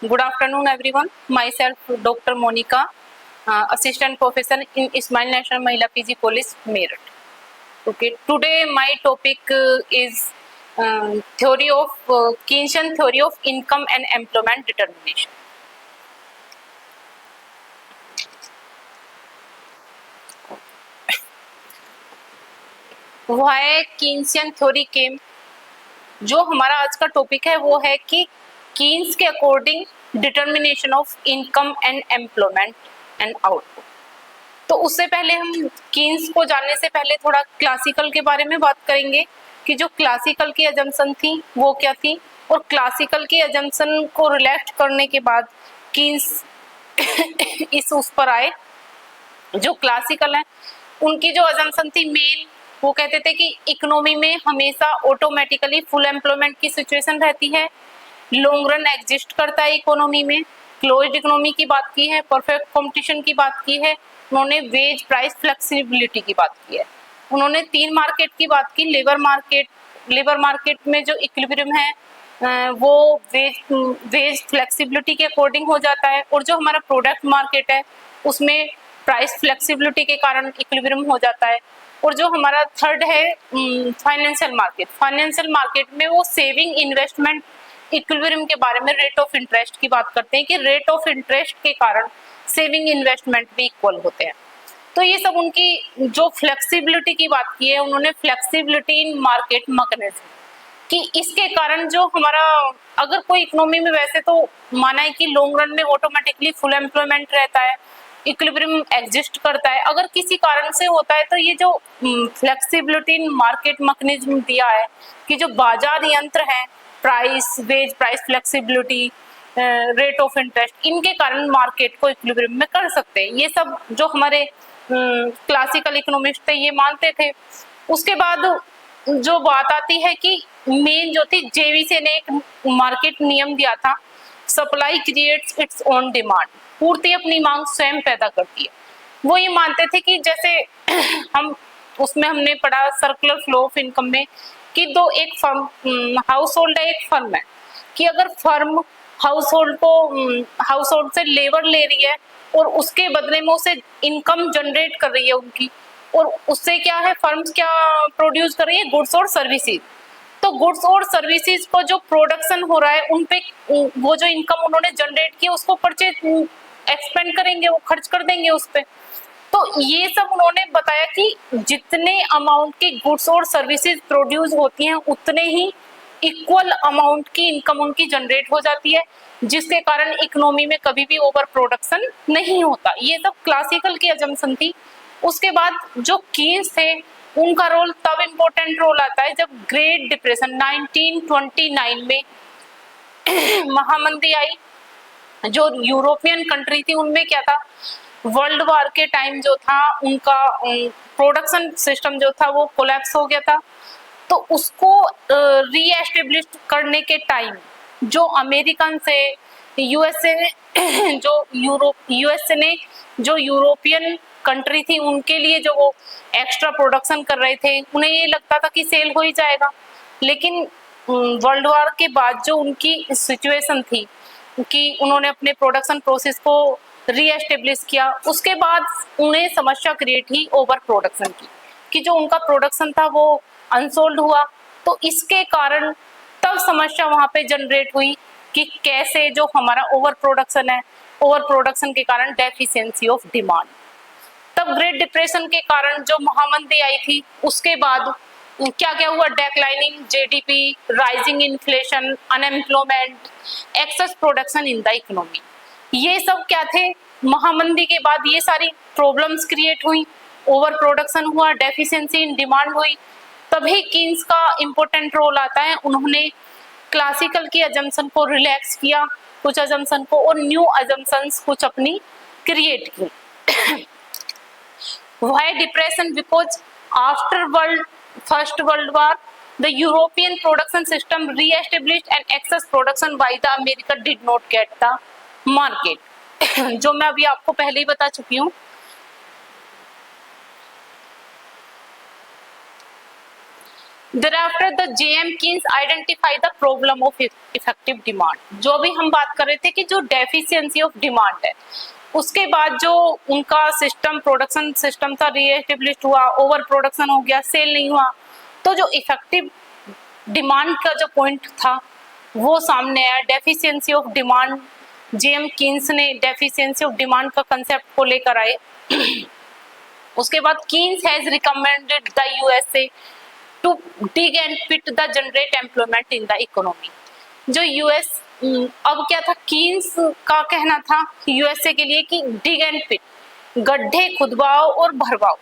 Good afternoon, everyone. Myself, Dr. Monica, Assistant Professor in Ismail National Mahila PG College, Meerut. Okay. Today, my topic is theory of Keynesian theory of income and employment determination. Why Keynesian theory came? जो हमारा आज का topic है वो है कि Keynes के according determination of income and employment and output. तो उससे पहले हम कीन्स को जानने से पहले थोड़ा क्लासिकल के बारे में बात करेंगे कि जो क्लासिकल की अजम्पशन थी वो क्या थी, और क्लासिकल की अजम्पशन को रिलेक्ट करने के बाद कीन्स इस उस पर आए। जो क्लासिकल है उनकी जो अजम्पशन थी मेन, वो कहते थे कि इकोनॉमी में हमेशा ऑटोमेटिकली फुल एम्प्लॉयमेंट की सिचुएशन रहती है, लॉन्ग रन एग्जिस्ट करता है इकोनॉमी में, क्लोज्ड इकोनॉमी की बात की है, परफेक्ट कंपटीशन की बात की है, उन्होंने वेज प्राइस फ्लेक्सिबिलिटी की बात की है, उन्होंने 3 मार्केट की बात की। लेबर मार्केट में जो इक्विलिब्रियम है वो वेज फ्लेक्सिबिलिटी के अकॉर्डिंग हो जाता है, और जो हमारा प्रोडक्ट मार्केट है उसमें प्राइस फ्लेक्सिबिलिटी के कारण इक्विलिब्रियम हो जाता है। और जो हमारा थर्ड है फाइनेंशियल मार्केट में वो सेविंग इन्वेस्टमेंट इक्विलिब्रियम के बारे में रेट ऑफ इंटरेस्ट की बात करते हैं कि रेट ऑफ इंटरेस्ट के कारण सेविंग इन्वेस्टमेंट भी इक्वल होते हैं। तो ये सब उनकी जो फ्लेक्सिबिलिटी की बात की है, उन्होंने फ्लेक्सिबिलिटी इन मार्केट मैकेनिज्म कि इसके कारण जो हमारा अगर कोई इकोनॉमी में वैसे तो माना है कि लॉन्ग रन में ऑटोमेटिकली फुल एम्प्लॉयमेंट रहता है, इक्विलिब्रियम एग्जिस्ट करता है, अगर किसी कारण से होता है तो ये जो फ्लेक्सिबिलिटी इन मार्केट मैकेनिज्म दिया है कि जो बाजार यंत्र है wage price flexibility rate of interest, इनके कारण मार्केट को इक्विलिब्रियम में कर सकते हैं। ये सब जो हमारे क्लासिकल इकोनॉमिस्ट थे ये मानते थे। उसके बाद जो बात आती है कि मेन जो थी जेवीसी ने एक मार्केट नियम दिया था, supply creates its own demand, पूर्ति अपनी मांग स्वयं पैदा करती है। वो ये मानते थे कि जैसे हम उसमें हमने पढ़ा सर्कुलर फ्लो ऑफ इनकम में कि दो एक फर्म हाउस होल्ड है, एक फर्म है, कि अगर फर्म हाउस होल्ड से लेबर ले रही है और उसके बदले में उसे इनकम जनरेट कर रही है उनकी, और उससे क्या है फर्म्स क्या प्रोड्यूस कर रही है, गुड्स और सर्विसेज। तो गुड्स और सर्विसेज को जो प्रोडक्शन हो रहा है उन पे वो जो इनकम उन्होंने जनरेट की उसको परचेज एक्सपेंड करेंगे, वो खर्च कर देंगे उस पे। तो ये सब उन्होंने बताया कि जितने अमाउंट की गुड्स और सर्विसेज प्रोड्यूस होती हैं उतने ही इक्वल अमाउंट की इनकम उनकी जनरेट हो जाती है, जिसके कारण इकोनॉमी में कभी भी ओवर प्रोडक्शन नहीं होता। ये सब क्लासिकल की अजम्पशन थी। उसके बाद जो कीन्स थे उनका रोल तब इम्पोर्टेंट रोल आता है जब ग्रेट डिप्रेशन 1929 में महामंदी आई। जो यूरोपियन कंट्री थी उनमें क्या था, वर्ल्ड वॉर के टाइम जो था उनका प्रोडक्शन सिस्टम जो था वो कोलैप्स हो गया था। तो उसको रीएस्टेब्लिश करने के टाइम जो अमेरिकन से यूएसए ने जो यूरोपियन कंट्री थी उनके लिए जो वो एक्स्ट्रा प्रोडक्शन कर रहे थे, उन्हें ये लगता था कि सेल हो ही जाएगा। लेकिन वर्ल्ड वॉर के बाद जो उनकी सिचुएशन थी कि उन्होंने अपने प्रोडक्शन प्रोसेस को रीएस्टेब्लिश किया, उसके बाद उन्हें समस्या क्रिएट हुई ओवर प्रोडक्शन की, कि जो उनका प्रोडक्शन था वो अनसोल्ड हुआ। तो इसके कारण तब समस्या वहां पे जनरेट हुई कि कैसे जो हमारा ओवर प्रोडक्शन है, ओवर प्रोडक्शन के कारण डेफिशिएंसी ऑफ डिमांड। तब ग्रेट डिप्रेशन के कारण जो महामंदी आई थी उसके बाद क्या क्या हुआ, declining GDP, rising inflation, unemployment, excess production in the economy, ये सब क्या थे महामंदी के बाद ये सारी प्रॉब्लम्स क्रिएट हुई, ओवर प्रोडक्शन हुआ, डेफिशिएंसी इन डिमांड हुई। तभी कीन्स का इंपॉर्टेंट रोल आता है। उन्होंने क्लासिकल की अजम्पशन को रिलैक्स किया कुछ अजम्पशन को, और न्यू अजम्पशंस कुछ अपनी क्रिएट की। Why depression? Because after First World War, the European production system re-established and excess production by the America did not get the market. जो मैं अभी आपको पहले ही बता चुकी हूँ। Thereafter, the J.M. Keynes identify the problem of effective demand. जो भी हम बात कर रहे थे कि जो डेफिशिएंसी ऑफ डिमांड है, उसके बाद जो उनका सिस्टम, प्रोडक्शन सिस्टम था, रीएस्टेब्लिश हुआ, ओवर प्रोडक्शन हो गया, सेल नहीं हुआ, तो जो इफेक्टिव डिमांड का जो पॉइंट था वो सामने आया। Deficiency of demand, J.M. Keynes ने डेफिशिएंसी ऑफ डिमांड का कंसेप्ट को लेकर आए। उसके बाद Keynes has recommended the USA to dig and pit the generate employment in the economy. जो यूएस, अब क्या था, कीन्स का कहना था यूएसए के लिए कि dig and pit, गड्ढे खुदवाओ और भरवाओ,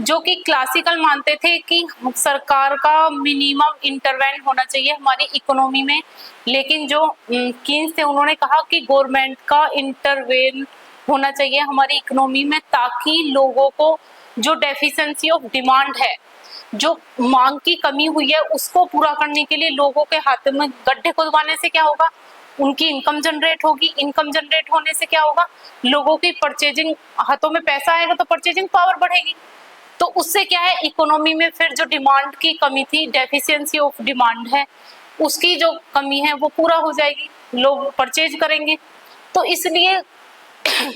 जो कि क्लासिकल मानते थे कि सरकार का मिनिमम इंटरवेंट होना चाहिए हमारी इकोनॉमी में, लेकिन जो कीन्स थे उन्होंने कहा कि गवर्नमेंट का इंटरवेन होना चाहिए हमारी इकोनॉमी में, ताकि लोगों को जो डेफिशिएंसी ऑफ डिमांड है, जो मांग की कमी हुई है, उसको पूरा करने के लिए लोगों के हाथ में गड्ढे खुदवाने से क्या होगा, उनकी इनकम जनरेट होगी। इनकम जनरेट होने से क्या होगा, लोगों की परचेजिंग, हाथों में पैसा आएगा तो परचेजिंग पावर बढ़ेगी, तो उससे क्या है, इकोनॉमी में फिर जो डिमांड की कमी थी, डेफिशिएंसी ऑफ डिमांड है, उसकी जो कमी है वो पूरा हो जाएगी, लोग परचेज करेंगे। तो इसलिए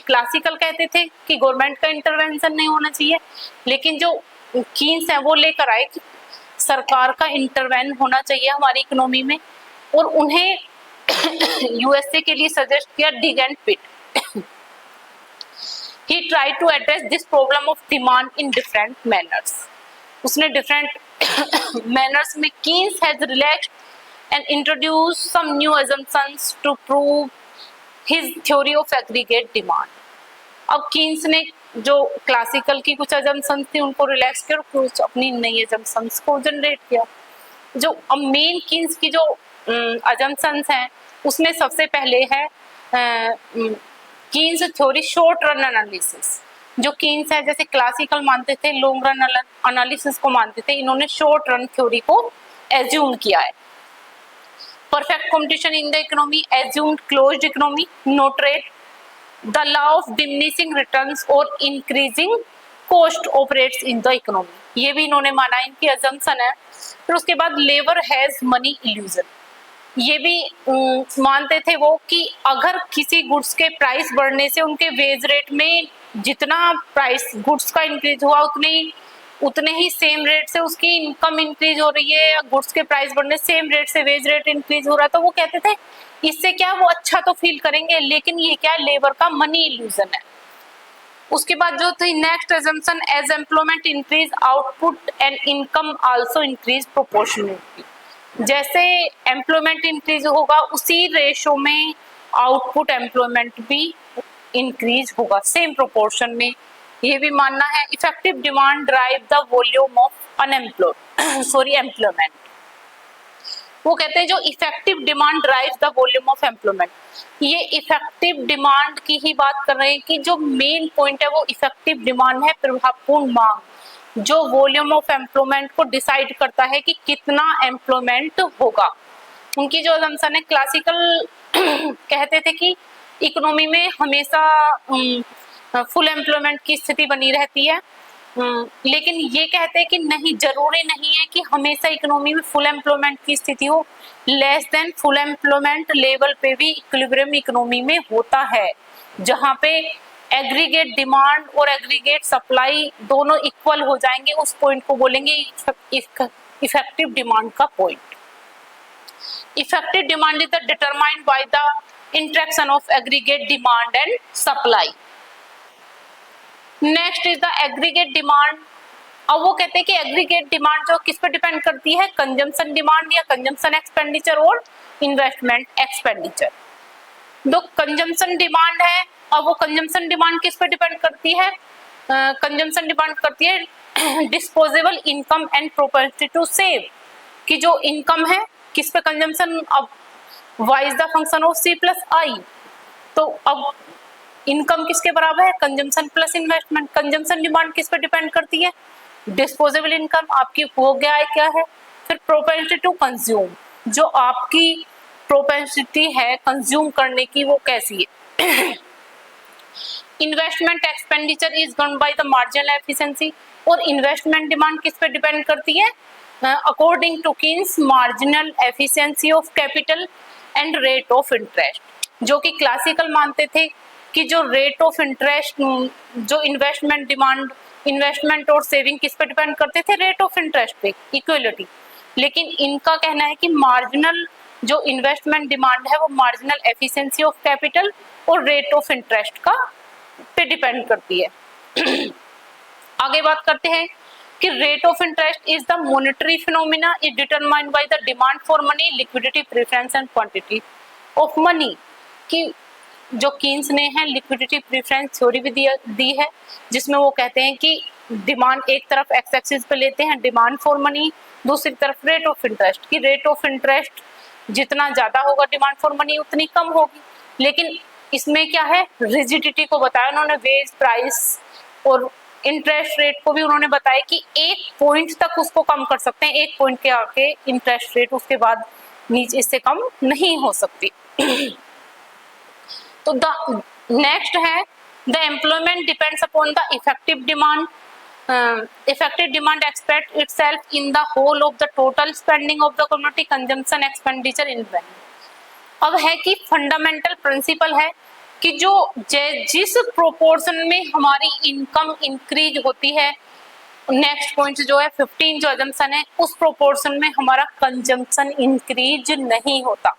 क्लासिकल कहते थे कि गवर्नमेंट का इंटरवेंशन नहीं होना चाहिए, लेकिन जो कीन्स है वो लेकर आए कि सरकार का इंटरवेन होना चाहिए हमारी इकोनॉमी में, और उन्हें यूएसए के लिए सजेस्ट किया dig and pit. He tried to address this problem of demand in different manners. उसने different manners में Keynes has relaxed and introduced some new assumptions to prove his theory of aggregate demand. अब Keynes ने जो classical की कुछ assumptions थी उनको relax किया और कुछ अपनी नई अजम्पशंस को जनरेट किया। जो अब मेन कीन्स की जो अजम्पशंस हैं उसमें सबसे पहले है Keynes theory short run analysis. जो कीन्स है, जैसे क्लासिकल मानते थे लॉन्ग रन एनालिसिस को मानते थे, इन्होंने शॉर्ट रन थ्योरी को एज्यूम किया है। Perfect competition in the economy, assumed closed economy, no trade, the law of diminishing returns और increasing cost operates in the economy, ये भी इन्होंने माना, इनकी assumption है। फिर उसके बाद लेबर हैज मनी इल्यूजन, ये भी मानते थे वो कि अगर किसी गुड्स के प्राइस बढ़ने से उनके वेज रेट में जितना प्राइस गुड्स का इंक्रीज हुआ उतने ही सेम रेट से उसकी इनकम इंक्रीज हो रही है, या गुड्स के प्राइस बढ़ने सेम रेट से वेज रेट इंक्रीज हो रहा है, तो वो कहते थे इससे क्या वो अच्छा तो फील करेंगे, लेकिन ये क्या लेबर का मनी इल्यूजन है। उसके बाद जो थी next assumption, as employment increase output and income also increase proportionally. जैसे एम्प्लॉयमेंट इंक्रीज होगा उसी रेशो में आउटपुट एम्प्लॉयमेंट भी इंक्रीज होगा सेम प्रोपोर्शन में, ये भी मानना है। Effective demand drive the volume of employment. वो कहते हैं जो effective demand drive the volume of employment, ये इफेक्टिव डिमांड की ही बात कर रहे हैं कि जो मेन पॉइंट है वो इफेक्टिव डिमांड है, प्रभावपूर्ण मांग, जो वॉल्यूम ऑफ एम्प्लॉयमेंट को डिसाइड करता है कि कितना एम्प्लॉयमेंट होगा। उनकी जो असम्पशन है, क्लासिकल कहते थे कि इकोनॉमी में हमेशा फुल एम्प्लॉयमेंट की स्थिति बनी रहती है, लेकिन ये कहते हैं कि नहीं, जरूरी नहीं है कि हमेशा इकोनॉमी में फुल एम्प्लॉयमेंट की स्थिति हो, less than full employment level पे भी इक्विलिब्रियम इकोनॉमी में होता है, जहां पे एग्रीगेट डिमांड और एग्रीगेट सप्लाई दोनों इक्वल हो जाएंगे, उस पॉइंट को बोलेंगे इफेक्टिव डिमांड का point. Effective demand is determined by the interaction of aggregate demand and supply. Next is the aggregate demand. अब वो कहते हैं कि एग्रीगेट डिमांड जो किस पे डिपेंड करती है, कंजम्पशन डिमांड या कंजम्पशन एक्सपेंडिचर और इन्वेस्टमेंट एक्सपेंडिचर। जो कंजम्पशन डिमांड है, अब वो कंजम्पशन डिमांड किस पे डिपेंड करती है, कंजम्पशन डिमांड करती है disposable income and propensity to save, कि जो इनकम है किस पे कंजम्पशन, अब y is the function of c plus i, तो अब इनकम किसके बराबर है, consumption plus investment. Consumption demand किस पे डिपेंड करती है, डिस्पोजेबल इनकम आपकी हो गया है क्या है। फिर प्रोपेंसिटी टू कंज्यूम, जो आपकी प्रोपेंसिटी है कंज्यूम करने की वो कैसी है। Investment expenditure is govern by the marginal efficiency, और इन्वेस्टमेंट डिमांड किस पे डिपेंड करती है, according to Keynes marginal efficiency of capital and rate of interest, जो कि क्लासिकल मानते थे कि जो रेट ऑफ इंटरेस्ट, जो इन्वेस्टमेंट और सेविंग किस पे डिपेंड करते थे, रेट ऑफ इंटरेस्ट पे, इक्वलिटी। लेकिन इनका कहना है कि मार्जिनल जो इन्वेस्टमेंट डिमांड है वो मार्जिनल एफिशिएंसी ऑफ कैपिटल और रेट ऑफ इंटरेस्ट का पे डिपेंड करती है। आगे बात करते हैं कि rate of interest is the monetary phenomena, is determined by the demand for money, liquidity preference and quantity of money. कि जो कीन्स ने है लिक्विडिटी प्रेफरेंस थ्योरी भी दी है, जिसमें वो कहते हैं कि डिमांड एक तरफ एक्स एक्सिस पे लेते हैं डिमांड फॉर मनी, दूसरी तरफ रेट ऑफ इंटरेस्ट, की रेट ऑफ इंटरेस्ट जितना ज्यादा होगा डिमांड फॉर मनी उतनी कम होगी। लेकिन इसमें क्या है, रिजिडिटी को बताया उन्होंने, वेज, प्राइस और इंटरेस्ट रेट को भी उन्होंने बताया कि एक पॉइंट तक उसको कम कर सकते हैं, एक पॉइंट के आगे इंटरेस्ट रेट, उसके बाद नीचे इससे कम नहीं हो सकती। तो द नेक्स्ट है the employment depends upon the effective demand, effective demand expressed itself in the whole of the total spending of the community consumption expenditure in value। अब है कि फंडामेंटल प्रिंसिपल है कि जो जिस प्रोपोर्शन में हमारी इनकम इंक्रीज होती है, नेक्स्ट पॉइंट जो है 15 जो अजम्पशन है, उस प्रोपोर्शन में हमारा कंजम्पशन इंक्रीज नहीं होता,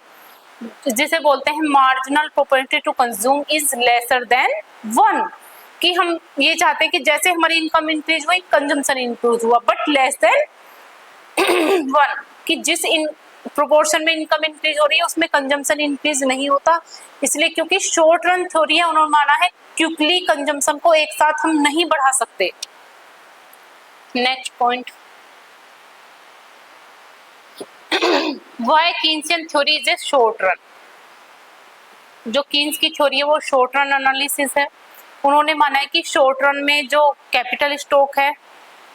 जिसे बोलते हैं marginal propensity to consume is lesser than 1। कि हम ये चाहते हैं कि जैसे हमारी इनकम इंक्रीज हुई कंजम्पशन इंक्रीज हुआ, बट लेस देन 1, कि जिस प्रोपोर्शन में इनकम इंक्रीज हो रही है उसमें कंजम्पशन इंक्रीज नहीं होता। इसलिए क्योंकि शॉर्ट रन थ्योरी है, उन्होंने माना है क्विकली कंजम्पशन को एक साथ हम नहीं बढ़ा सकते। Next point, why Keynesian theory is a short run. जो कीन्स की थ्योरी है वो शॉर्ट रन एनालिसिस है। उन्होंने माना है कि शॉर्ट रन में जो कैपिटल स्टॉक है,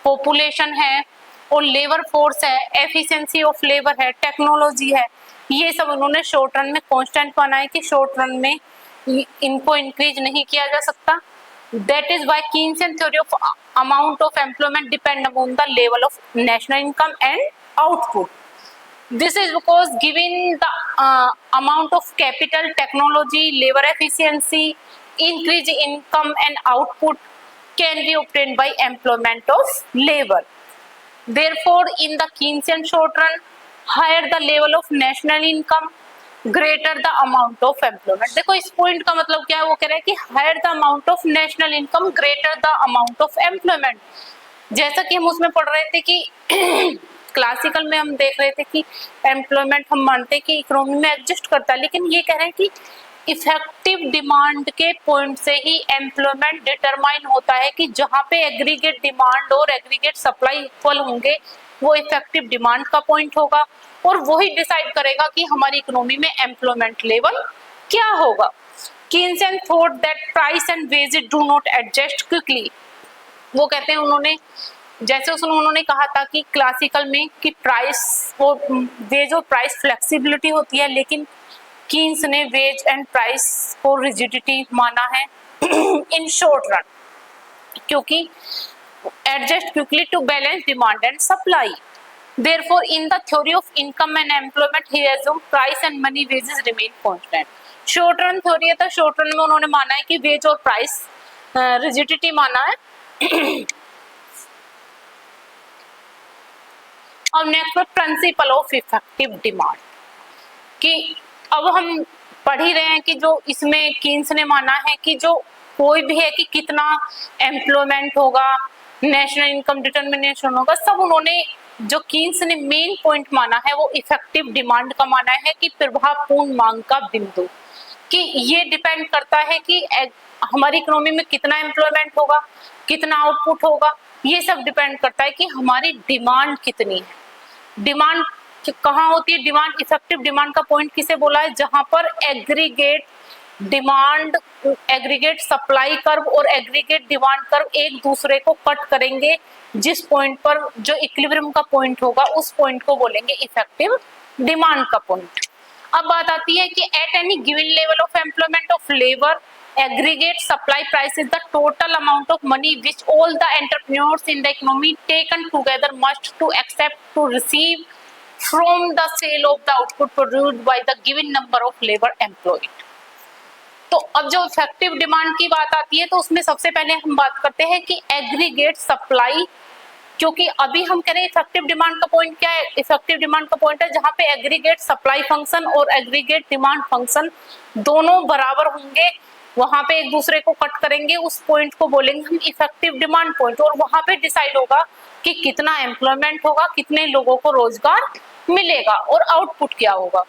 पॉपुलेशन है और लेबर फोर्स है, एफिशिएंसी ऑफ लेबर है, टेक्नोलॉजी है, ये सब उन्होंने शॉर्ट रन में कांस्टेंट माना है कि शॉर्ट रन में इनको इंक्रीज नहीं किया जा सकता। That is why Keynesian theory of amount of employment depend upon the level of national income and output. This is because given the amount of capital, technology, labor efficiency, increase income and output can be obtained by employment of labor. Therefore, in the Keynesian short run, higher the level of national income, greater the amount of employment। देखो इस point का मतलब क्या है, वो कह रहा है कि higher the amount of national income, greater the amount of employment। जैसा कि हम उसमें पढ़ रहे थे कि क्लासिकल में हम देख रहे थे कि एम्प्लॉयमेंट हम मानते हैं कि इकोनॉमी में एग्जिस्ट करता है, लेकिन ये कह रहे हैं कि इफेक्टिव डिमांड के पॉइंट से ही एम्प्लॉयमेंट डिटरमाइन होता है कि जहाँ पे एग्रीगेट डिमांड और एग्रीगेट सप्लाई इक्वल होंगे वो इफेक्टिव डिमांड का पॉइंट होगा और वही डिसाइड करेगा कि हमारी इकोनॉमी में एम्प्लॉयमेंट लेवल क्या होगा। Keynesian thought that price and wages do not adjust quickly. वो कहते हैं उन्होंने, जैसे उन्होंने कहा था कि क्लासिकल में कि प्राइस और वेज और प्राइस फ्लेक्सिबिलिटी होती है, लेकिन कीन्स ने वेज एंड प्राइस को रिजिडिटी माना है इन शॉर्ट रन, क्योंकि adjust quickly to balance demand and supply. Therefore in the theory of income and employment he assume price and money wages remain constant. Short run theory है तो short run में उन्होंने माना है कि veg और price rigidity माना है। और नेक्स्ट पर प्रिंसिपल ऑफ इफेक्टिव डिमांड, कि अब हम पढ़ ही रहे हैं कि जो इसमें कीन्स ने माना है कि जो कोई भी है कि कितना एम्प्लॉयमेंट होगा, नेशनल इनकम डिटरमिनेशन होगा, सब उन्होंने जो कीन्स ने मेन पॉइंट माना है वो इफेक्टिव डिमांड का माना है कि प्रभावपूर्ण मांग का बिंदु, कि ये डिपेंड करता है कि हमारी इकोनॉमी में कितना एम्प्लॉयमेंट होगा, कितना आउटपुट होगा, ये सब डिपेंड करता है कि हमारी डिमांड कितनी है। डिमांड कहाँ होती है, डिमांड इफेक्टिव डिमांड का पॉइंट किसे बोला है, जहां पर aggregate demand, aggregate supply curve और एग्रीगेट डिमांड कर्व एक दूसरे को कट करेंगे, जिस पॉइंट पर जो इक्विलिब्रियम का पॉइंट होगा उस पॉइंट को बोलेंगे इफेक्टिव डिमांड का पॉइंट। अब बात आती है कि at any given level of employment of labour aggregate supply price is the total amount of money which all the entrepreneurs in the economy taken together must to accept to receive from the sale of the output produced by the given number of labor employed. तो अब जो effective demand की बात आती है तो उसमें सबसे पहले हम बात करते हैं कि एग्रीगेट सप्लाई, क्योंकि अभी हम कह रहे हैं इफेक्टिव डिमांड का पॉइंट क्या है, इफेक्टिव डिमांड का पॉइंट है जहां पे एग्रीगेट सप्लाई फंक्शन और एग्रीगेट डिमांड फंक्शन दोनों बराबर होंगे, वहां पे एक दूसरे को कट करेंगे, उस पॉइंट को बोलेंगे हम इफेक्टिव डिमांड पॉइंट, और वहां पे डिसाइड होगा कि कितना एम्प्लॉयमेंट होगा, कितने लोगों को रोजगार मिलेगा और आउटपुट क्या होगा।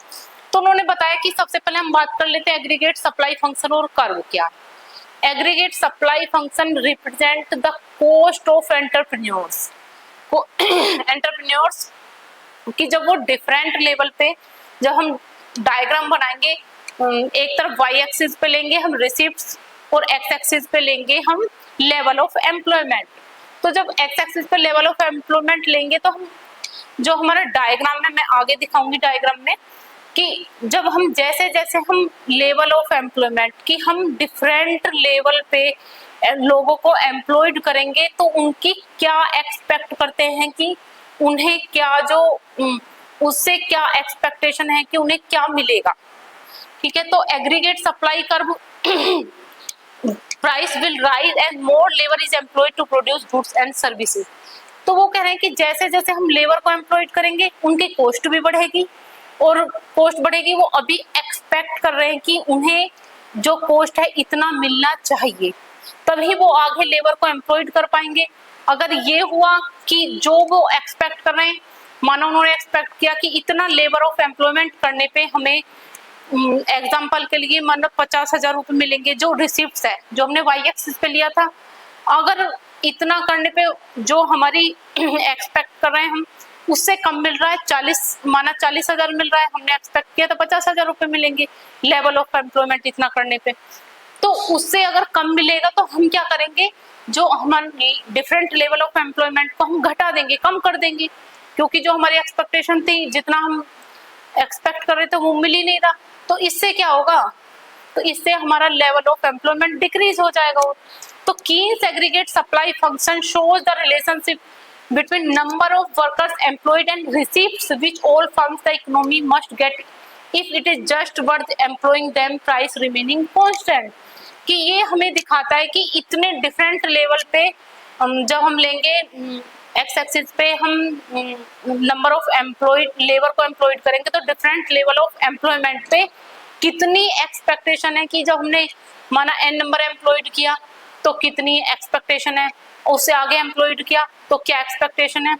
तो उन्होंने बताया कि सबसे पहले हम बात कर लेते हैं एग्रीगेट सप्लाई फंक्शन और कर्व क्या है। Aggregate supply function represent the cost of entrepreneurs कि जब वो डिफरेंट लेवल पे, जब हम डायग्राम बनाएंगे, एक तरफ वाई एक्सिस पे लेंगे हम रिसिप्ट्स और एक्स एक्सिस पे लेंगे हम लेवल ऑफ एम्प्लॉयमेंट। तो जब एक्स एक्सिस पे लेवल ऑफ एम्प्लॉयमेंट लेंगे तो हम जो हमारा डायग्राम में, मैं आगे दिखाऊंगी डायग्राम में, कि जब हम जैसे जैसे हम लेवल ऑफ एम्प्लॉयमेंट की हम डिफरेंट लेवल पे लोगों को एम्प्लॉयड करेंगे तो उनकी क्या एक्सपेक्ट करते हैं कि उन्हें क्या जो उससे क्या एक्सपेक्टेशन है कि उन्हें क्या मिलेगा। ठीक है, तो aggregate supply curve price will rise as more labour is employed to produce goods and services. तो वो कह रहे हैं कि जैसे जैसे हम लेबर को एम्प्लॉयड करेंगे उनकी कॉस्ट भी बढ़ेगी, और कॉस्ट बढ़ेगी, वो अभी एक्सपेक्ट कर रहे हैं कि उन्हें जो कॉस्ट है इतना मिलना चाहिए, तभी वो आगे लेबर को एम्प्लॉयड कर पाएंगे। अगर ये हुआ कि जो वो एक्सपेक्ट कर रहे हैं, मानो उन्होंने एक्सपेक्ट किया कि इतना लेबर ऑफ एम्प्लॉयमेंट करने पे हमें एग्जाम्पल के लिए मतलब 50,000 रुपये मिलेंगे, जो रिसिप्ट्स है जो हमने वाई एक्सिस पे लिया था, अगर इतना करने पे जो हमारी एक्सपेक्ट कर रहे हैं हम उससे कम मिल रहा है, 40,000 मिल रहा है, हमने एक्सपेक्ट किया था 50,000 रुपये मिलेंगे लेवल ऑफ एम्प्लॉयमेंट इतना करने पे, तो उससे अगर कम मिलेगा तो हम क्या करेंगे, जो हमारी डिफरेंट लेवल ऑफ एम्प्लॉयमेंट को हम घटा देंगे, कम कर देंगे, क्योंकि जो हमारी एक्सपेक्टेशन थी, जितना हम एक्सपेक्ट कर रहे थे वो मिल ही नहीं रहा। तो इससे क्या होगा, तो इससे हमारा लेवल ऑफ एम्प्लॉयमेंट डिक्रीज हो जाएगा। तो Keynes aggregate supply function shows the relationship between number of workers employed and receipts which all firms the economy must get if it is just worth employing them, price remaining constant। कि ये हमें दिखाता है कि इतने different level पे जब हम लेंगे एक्स एक्सिस पे हम नंबर ऑफ एम्प्लॉयड लेबर को एम्प्लॉयड करेंगे तो डिफरेंट लेवल ऑफ एम्प्लॉयमेंट पे कितनी एक्सपेक्टेशन है कि जब हमने माना n नंबर एम्प्लॉयड किया तो कितनी एक्सपेक्टेशन है, उससे आगे एम्प्लॉयड किया तो क्या एक्सपेक्टेशन है।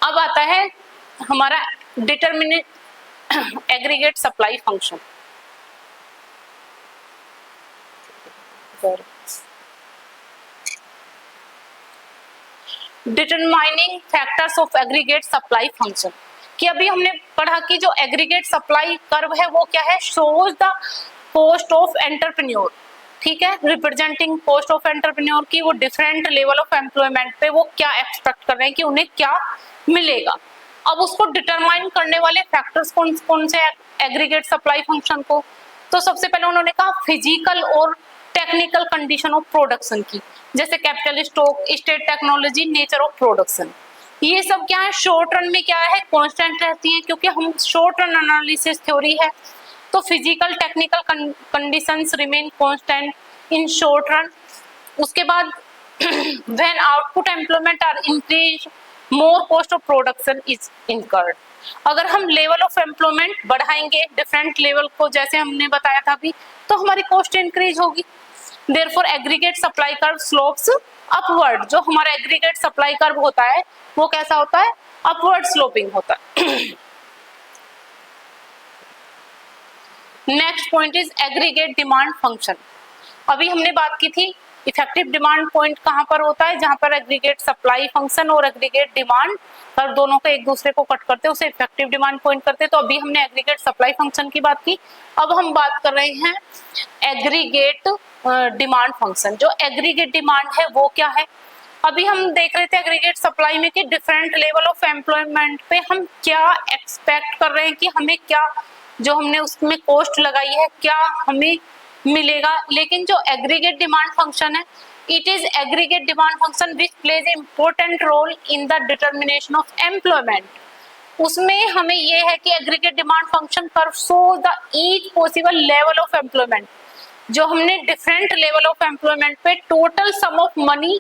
अब आता है हमारा determinate aggregate supply function. Determining factors of aggregate supply function, कि अभी हमने पढ़ा कि जो एग्रीगेट सप्लाई कर्व है वो क्या है, shows the cost of entrepreneur. ठीक है, रिप्रेजेंटिंग कॉस्ट ऑफ एंटरप्रेन्योर की वो डिफरेंट लेवल ऑफ एम्प्लॉयमेंट पे वो क्या एक्सपेक्ट कर रहे हैं कि उन्हें क्या मिलेगा। अब उसको डिटरमाइन करने वाले फैक्टर्स कौन कौन से एग्रीगेट सप्लाई फंक्शन को, तो सबसे पहले उन्होंने कहा फिजिकल और टेक्निकल कंडीशन ऑफ प्रोडक्शन की, जैसे capital stock, state technology, nature of production, ये सब क्या है शॉर्ट रन में क्या है कांस्टेंट रहती हैं, क्योंकि हम शॉर्ट रन एनालिसिस थ्योरी है। तो physical technical conditions remain constant in short run. उसके बाद when output employment are increase more cost of production is incurred. अगर हम लेवल ऑफ एम्प्लॉयमेंट बढ़ाएंगे डिफरेंट लेवल को, जैसे हमने बताया था अभी, तो हमारी कॉस्ट इंक्रीज होगी। Therefore aggregate supply curve slopes upward. जो हमारा एग्रीगेट सप्लाई कर्व होता है वो कैसा होता है, अपवर्ड स्लोपिंग होता है। Next point is aggregate demand function. अभी हमने बात की थी इफेक्टिव डिमांड पॉइंट कहाँ पर होता है, जहां पर एग्रीगेट सप्लाई फंक्शन और एग्रीगेट डिमांड पर दोनों को एक दूसरे को कट करते हैं उसे इफेक्टिव डिमांड पॉइंट करते हैं। तो अभी हमने एग्रीगेट सप्लाई फंक्शन की बात की, अब हम बात कर रहे हैं एग्रीगेट डिमांड फंक्शन। जो एग्रीगेट डिमांड है वो क्या है, अभी हम देख रहे थे एग्रीगेट सप्लाई में कि डिफरेंट लेवल ऑफ एम्प्लॉयमेंट पे हम क्या एक्सपेक्ट कर रहे हैं कि हमें क्या, जो हमने उसमें कॉस्ट लगाई है क्या हमें मिलेगा। लेकिन जो एग्रीगेट डिमांड फंक्शन है, it is aggregate demand function which plays important role in the determination of employment. उसमें हमें ये है कि aggregate demand function curve show the each possible level of employment, जो हमने डिफरेंट लेवल ऑफ एम्प्लॉयमेंट पे total sum of money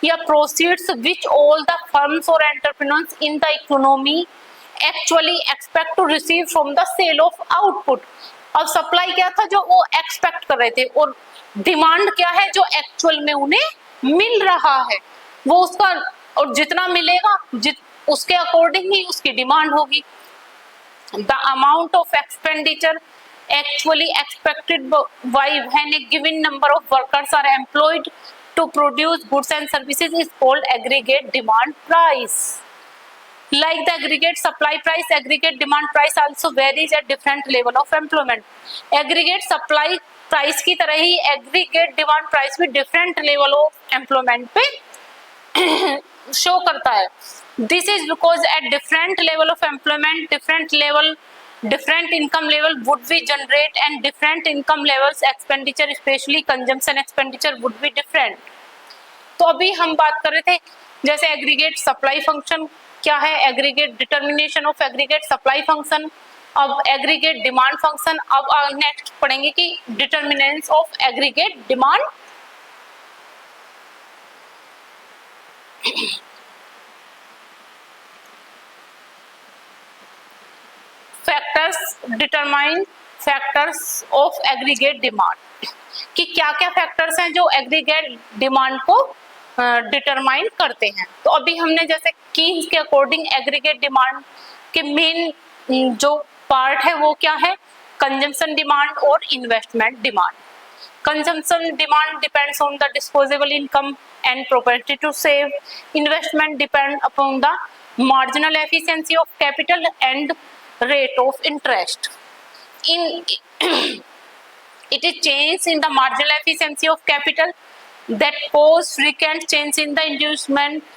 या proceeds which all the firms और entrepreneurs in the economy actually expect to receive from the sale of output. अब supply क्या था जो वो एक्सपेक्ट कर रहे थे, और डिमांड क्या है जो एक्चुअल में उन्हें मिल रहा है, वो उसका, और जितना मिलेगा उसके अकॉर्डिंग ही उसकी डिमांड होगी। The amount of expenditure actually expected by when a given number of workers are employed to produce goods and services is called aggregate demand price. Like the aggregate supply price, aggregate demand price also varies at different level of employment. Aggregate supply price की तरह ही aggregate demand price भी different level of employment पे show करता है। This is because at different level of employment, different income level would be generate and different income levels expenditure especially consumption expenditure would be different। तो अभी हम बात कर रहे थे जैसे एग्रीगेट सप्लाई फंक्शन क्या है, aggregate determination of aggregate supply function, अब एग्रीगेट डिमांड फंक्शन, अब नेक्स्ट पढ़ेंगे कि determinants of aggregate demand. Factors determine factors of aggregate demand, कि क्या क्या फैक्टर्स हैं जो एग्रीगेट डिमांड को डिटरमाइन करते हैं। तो अभी हमने जैसे कीन्स के अकॉर्डिंग एग्रीगेट डिमांड के मेन जो पार्ट है वो क्या है, कंजम्पशन डिमांड और investment demand. Consumption demand depends on the disposable income and propensity to save. Investment depend upon the marginal efficiency of capital and rate of interest. It is change in the marginal efficiency of capital that cause frequent change in the inducement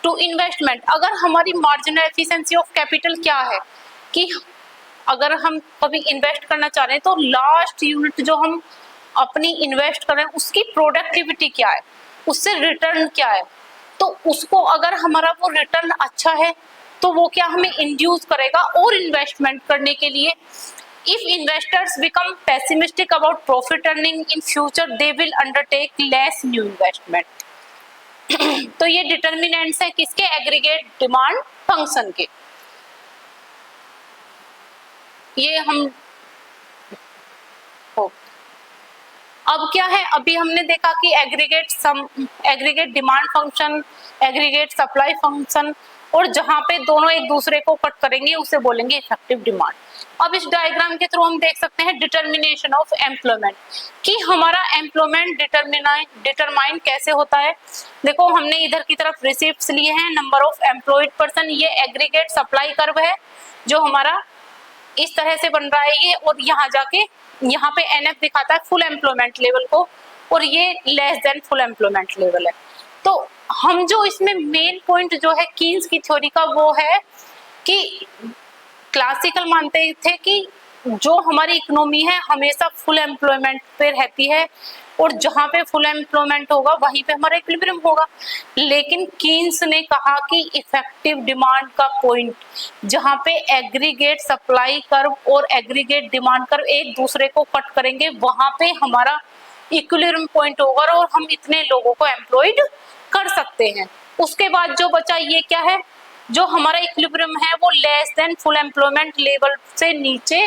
to investment। अगर हमारी marginal efficiency of capital क्या है कि अगर हम कभी invest करना चाह रहे हैं तो लास्ट यूनिट जो हम अपनी इन्वेस्ट कर रहे हैं उसकी प्रोडक्टिविटी क्या है, उससे रिटर्न क्या है, तो उसको अगर हमारा वो रिटर्न अच्छा है तो वो क्या हमें इंड्यूस करेगा और इन्वेस्टमेंट करने के लिए। If investors become pessimistic about profit earning in future they will undertake less new investment. तो ये डिटर्मिनेंट्स है किसके, एग्रीगेट डिमांड फंक्शन के। ये हम अब क्या है, अभी हमने देखा कि aggregate demand function, aggregate supply function, और जहां पे दोनों एक दूसरे को कट करेंगे उसे बोलेंगे इफेक्टिव डिमांड। अब इस डायग्राम के थ्रू हम देख सकते हैं डिटर्मिनेशन ऑफ एम्प्लॉयमेंट, कि हमारा एम्प्लॉयमेंट डिटरमाइन कैसे होता है। देखो हमने इधर की तरफ रिसिप्ट्स लिए हैं, नंबर ऑफ एम्प्लॉयड पर्सन, ये एग्रीगेट सप्लाई कर्व है जो हमारा इस तरह से बन रहा है ये, और यहाँ जाके यहाँ पे एनएफ दिखाता है फुल एम्प्लॉयमेंट लेवल को, और ये less than full employment level है। तो हम जो इसमें मेन पॉइंट जो है कीन्स की थ्योरी का वो है कि क्लासिकल मानते थे कि जो हमारी इकोनॉमी है हमेशा फुल एम्प्लॉयमेंट पे रहती है, और जहाँ पे फुल एम्प्लॉयमेंट होगा वहीं पे हमारा इक्विलिब्रियम होगा। लेकिन कीन्स ने कहा कि इफेक्टिव डिमांड का पॉइंट जहाँ पे एग्रीगेट सप्लाई कर्व और एग्रीगेट डिमांड कर्व एक दूसरे को कट करेंगे वहां पे हमारा इक्विलिब्रियम पॉइंट होगा और हम इतने लोगों को एम्प्लॉयड कर सकते हैं। उसके बाद जो बचा ये क्या है, जो हमारा इक्विलिब्रियम है वो less than full employment level से नीचे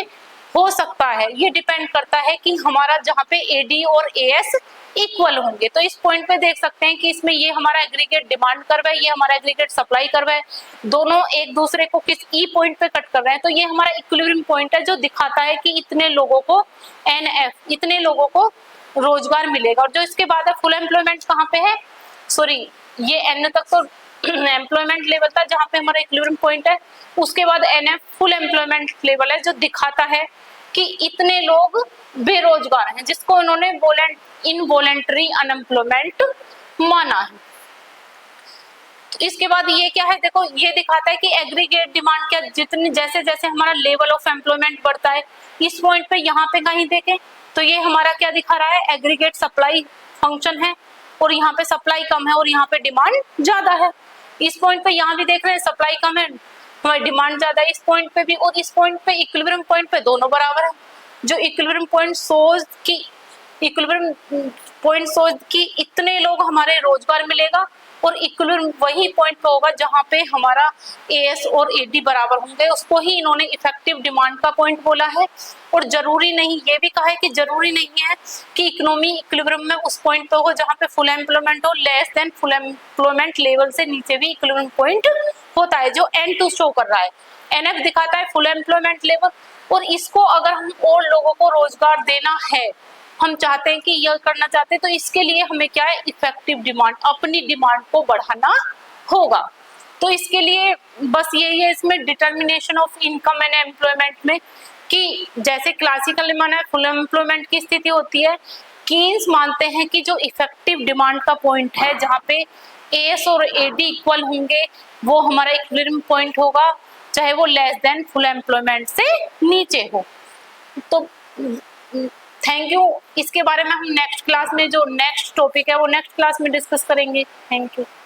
हो सकता है। ये डिपेंड करता है कि हमारा जहाँ पे एडी और एएस इक्वल होंगे। तो इस पॉइंट पे देख सकते हैं कि इसमें ये हमारा एग्रीगेट डिमांड कर्व है, ये हमारा एग्रीगेट सप्लाई कर्व है, दोनों एक दूसरे को किस ई पॉइंट पे कट कर रहे हैं। तो ये हमारा इक्विलिब्रियम पॉइंट है जो दिखाता है कि इतने लोगों को एनएफ, इतने लोगों को रोजगार मिलेगा। और जो इसके बाद है फुल एम्प्लॉयमेंट कहाँ पे है, सॉरी ये एन तक तो एम्प्लॉयमेंट लेवल था जहाँ पे हमारा इक्विलिब्रियम पॉइंट है, उसके बाद एनएफ फुल एम्प्लॉयमेंट लेवल है जो दिखाता है कि इतने लोग बेरोजगार हैं, जिसको उन्होंने इनवॉलेंटरी अनएम्प्लॉयमेंट माना है। इसके बाद ये क्या है, देखो ये दिखाता है कि एग्रीगेट डिमांड क्या, जितनी जैसे जैसे हमारा लेवल ऑफ एम्प्लॉयमेंट बढ़ता है, इस पॉइंट पे यहाँ पे कहीं देखें तो ये हमारा क्या दिखा रहा है, एग्रीगेट सप्लाई फंक्शन है, और यहाँ पे सप्लाई कम है और यहाँ पे डिमांड ज्यादा है। इस पॉइंट पे यहाँ भी देख रहे हैं सप्लाई कम है, हमारी डिमांड ज्यादा है इस पॉइंट पे भी, और इस पॉइंट पे इक्विलिब्रियम पॉइंट पे दोनों बराबर है। जो इक्विलिब्रियम पॉइंट सोच की इक्विलिब्रियम पॉइंट सोच की इतने लोग हमारे रोजगार मिलेगा, और इक्विलिब्रियम वही पॉइंट पे होगा जहाँ पे हमारा एएस और एडी बराबर होंगे, उसको ही इन्होंने इफेक्टिव डिमांड का पॉइंट बोला है। और जरूरी नहीं, ये भी कहा है कि जरूरी नहीं है कि इकोनॉमी इक्विलिब्रियम में उस पॉइंट पे हो जहाँ पे फुल एम्प्लॉयमेंट हो, less than full employment level से नीचे भी इक्विलिब्रियम पॉइंट होता है, जो N2 शो कर रहा है। NF दिखाता है फुल एम्प्लॉयमेंट लेवल, और इसको अगर हम और लोगों को रोजगार देना है, हम चाहते हैं कि यह करना चाहते हैं, तो इसके लिए हमें क्या है, इफेक्टिव डिमांड, अपनी डिमांड को बढ़ाना होगा। तो इसके लिए बस यही है इसमें determination of income and employment में, कि जैसे क्लासिकल माना फुल एम्प्लॉयमेंट की स्थिति होती है, कीन्स मानते हैं कि जो इफेक्टिव डिमांड का पॉइंट है जहाँ पे एएस और एडी इक्वल होंगे, वो हमारा इक्विलिब्रियम पॉइंट होगा, चाहे वो लेस देन फुल एम्प्लॉयमेंट से नीचे हो। तो थैंक यू। इसके बारे में हम नेक्स्ट क्लास में, जो नेक्स्ट टॉपिक है वो नेक्स्ट क्लास में डिस्कस करेंगे। Thank you.